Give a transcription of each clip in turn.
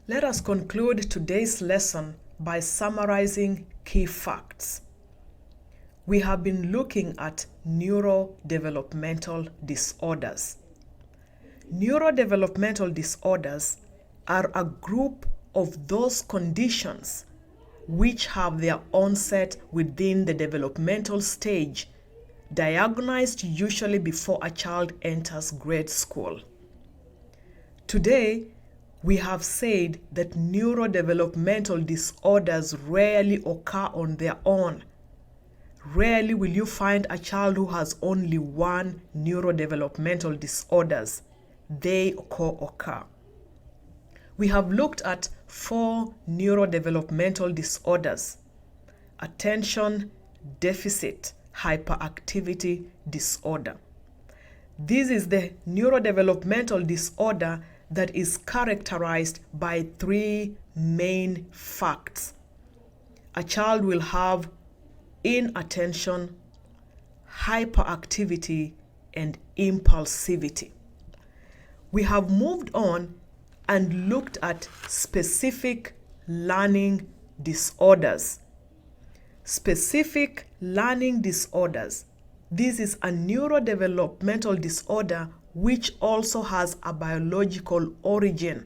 Let us conclude today's lesson by summarizing key facts. We have been looking at neurodevelopmental disorders. Neurodevelopmental disorders are a group of those conditions which have their onset within the developmental stage, diagnosed usually before a child enters grade school. Today, we have said that neurodevelopmental disorders rarely occur on their own. Rarely will you find a child who has only one neurodevelopmental disorders. They co-occur. We have looked at 4 neurodevelopmental disorders: attention deficit hyperactivity disorder. This is the neurodevelopmental disorder that is characterized by 3 main facts. A child will have inattention, hyperactivity, and impulsivity. We have moved on and looked at specific learning disorders. Specific learning disorders. This is a neurodevelopmental disorder which also has a biological origin.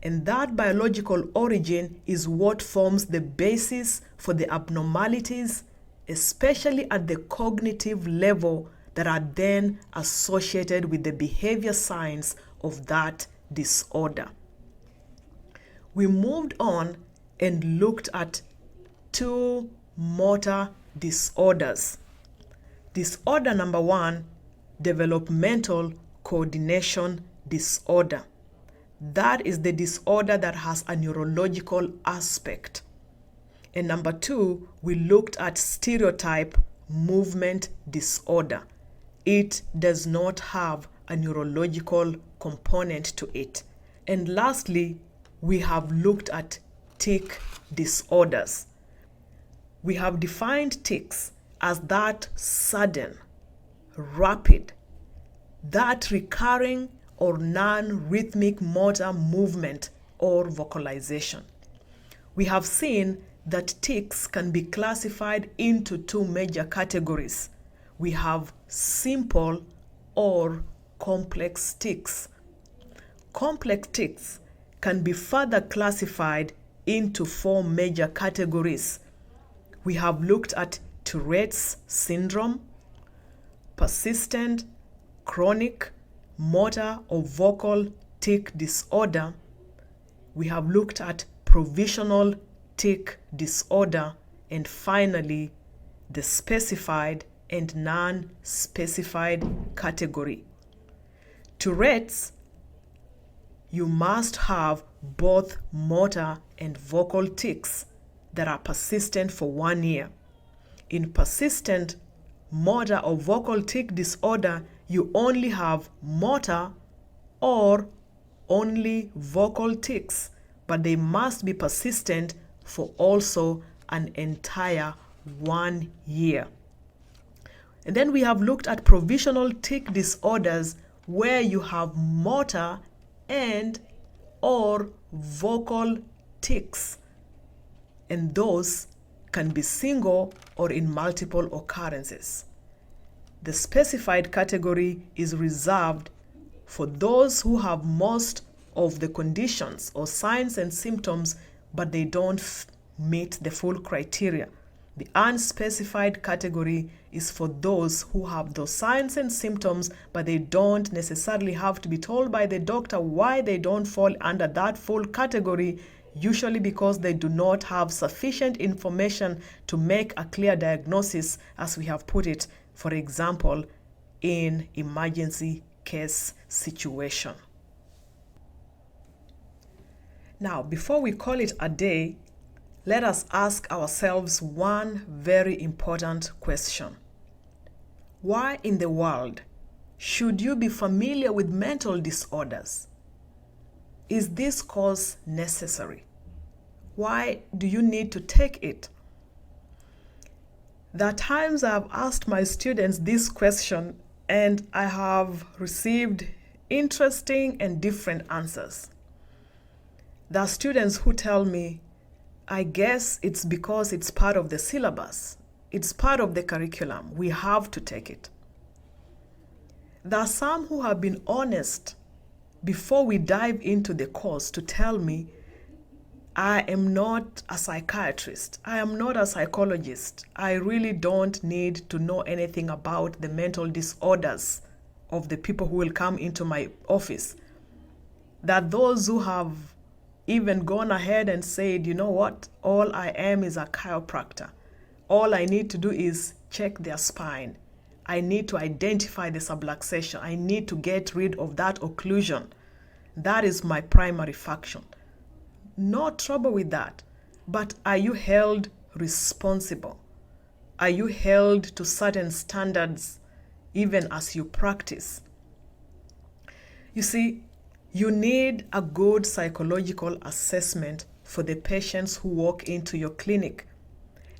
And that biological origin is what forms the basis for the abnormalities, especially at the cognitive level, that are then associated with the behavior signs of that disorder. We moved on and looked at 2 motor disorders. Disorder number 1, developmental coordination disorder. That is the disorder that has a neurological aspect. And number 2, we looked at stereotype movement disorder. It does not have a neurological component to it. And lastly, we have looked at tic disorders. We have defined tics as that sudden, rapid, that recurring or non-rhythmic motor movement or vocalization. We have seen that tics can be classified into 2 major categories. We have simple or complex tics. Complex tics can be further classified into 4 major categories. We have looked at Tourette's syndrome, persistent, chronic, motor or vocal tic disorder. We have looked at provisional tic disorder, and finally, the specified and non-specified category. Tourette's, you must have both motor and vocal tics that are persistent for 1 year. In persistent motor or vocal tic disorder, you only have motor or only vocal tics, but they must be persistent for also an entire 1 year. And then we have looked at provisional tic disorders, where you have motor and or vocal tics, and those can be single or in multiple occurrences. The specified category is reserved for those who have most of the conditions or signs and symptoms, but they don't meet the full criteria. The unspecified category is for those who have those signs and symptoms, but they don't necessarily have to be told by the doctor why they don't fall under that full category, usually because they do not have sufficient information to make a clear diagnosis, as we have put it, for example, in emergency case situation. Now, before we call it a day, let us ask ourselves one very important question. Why in the world should you be familiar with mental disorders? Is this course necessary? Why do you need to take it? There are times I have asked my students this question and I have received interesting and different answers. There are students who tell me, I guess it's because it's part of the syllabus. It's part of the curriculum. We have to take it. There are some who have been honest before we dive into the course to tell me, I am not a psychiatrist. I am not a psychologist. I really don't need to know anything about the mental disorders of the people who will come into my office. That those who have even gone ahead and said, you know what, all I am is a chiropractor. All I need to do is check their spine. I need to identify the subluxation. I need to get rid of that occlusion. That is my primary function. No trouble with that. But are you held responsible? Are you held to certain standards even as you practice? You see, you need a good psychological assessment for the patients who walk into your clinic.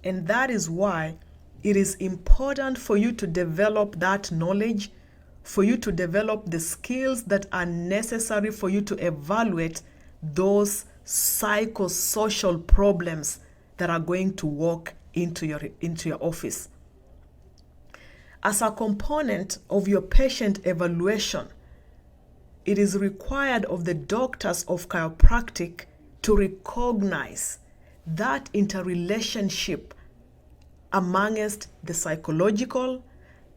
And that is why it is important for you to develop that knowledge, for you to develop the skills that are necessary for you to evaluate those psychosocial problems that are going to walk into your office. As a component of your patient evaluation, it is required of the doctors of chiropractic to recognize that interrelationship amongst the psychological,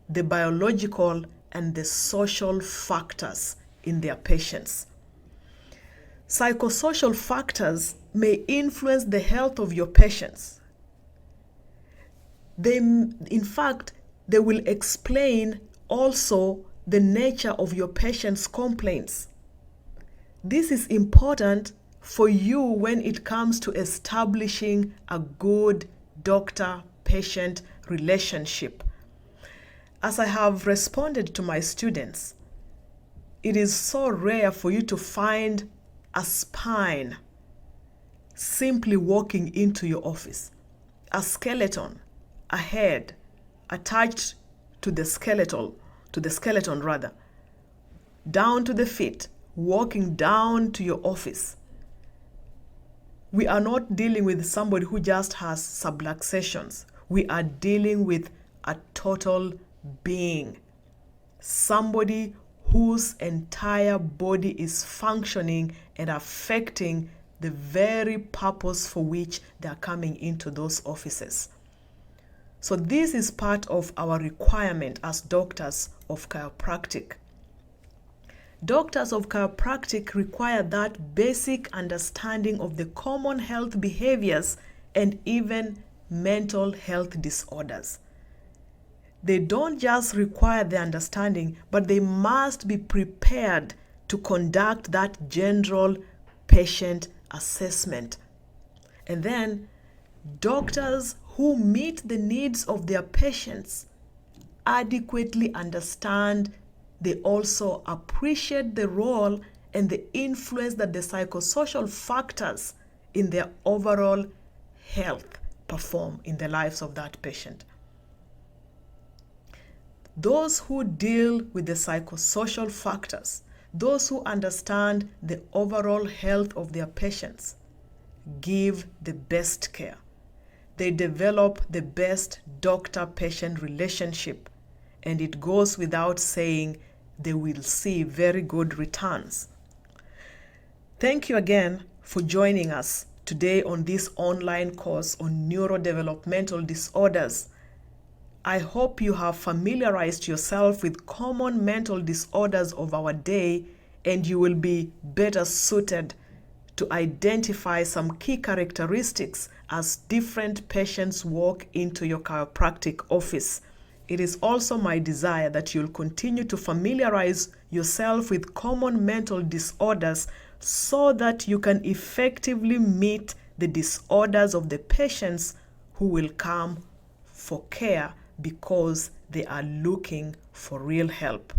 the biological, and the social factors in their patients. Psychosocial factors may influence the health of your patients. In fact, they will explain also the nature of your patient's complaints. This is important for you when it comes to establishing a good doctor-patient relationship. As I have responded to my students, it is so rare for you to find a spine simply walking into your office. A skeleton, a head attached to the skeleton down to the feet, walking down to your office. We are not dealing with somebody who just has subluxations. We are dealing with a total being, somebody whose entire body is functioning and affecting the very purpose for which they are coming into those offices. So this is part of our requirement as doctors of chiropractic. Doctors of chiropractic require that basic understanding of the common health behaviors and even mental health disorders. They don't just require the understanding, but they must be prepared to conduct that general patient assessment. And then doctors who meet the needs of their patients adequately understand. They also appreciate the role and the influence that the psychosocial factors in their overall health perform in the lives of that patient. Those who deal with the psychosocial factors, those who understand the overall health of their patients, give the best care. They develop the best doctor-patient relationship, and it goes without saying they will see very good returns. Thank you again for joining us today on this online course on neurodevelopmental disorders. I hope you have familiarized yourself with common mental disorders of our day, and you will be better suited to identify some key characteristics as different patients walk into your chiropractic office. It is also my desire that you'll continue to familiarize yourself with common mental disorders so that you can effectively meet the disorders of the patients who will come for care because they are looking for real help.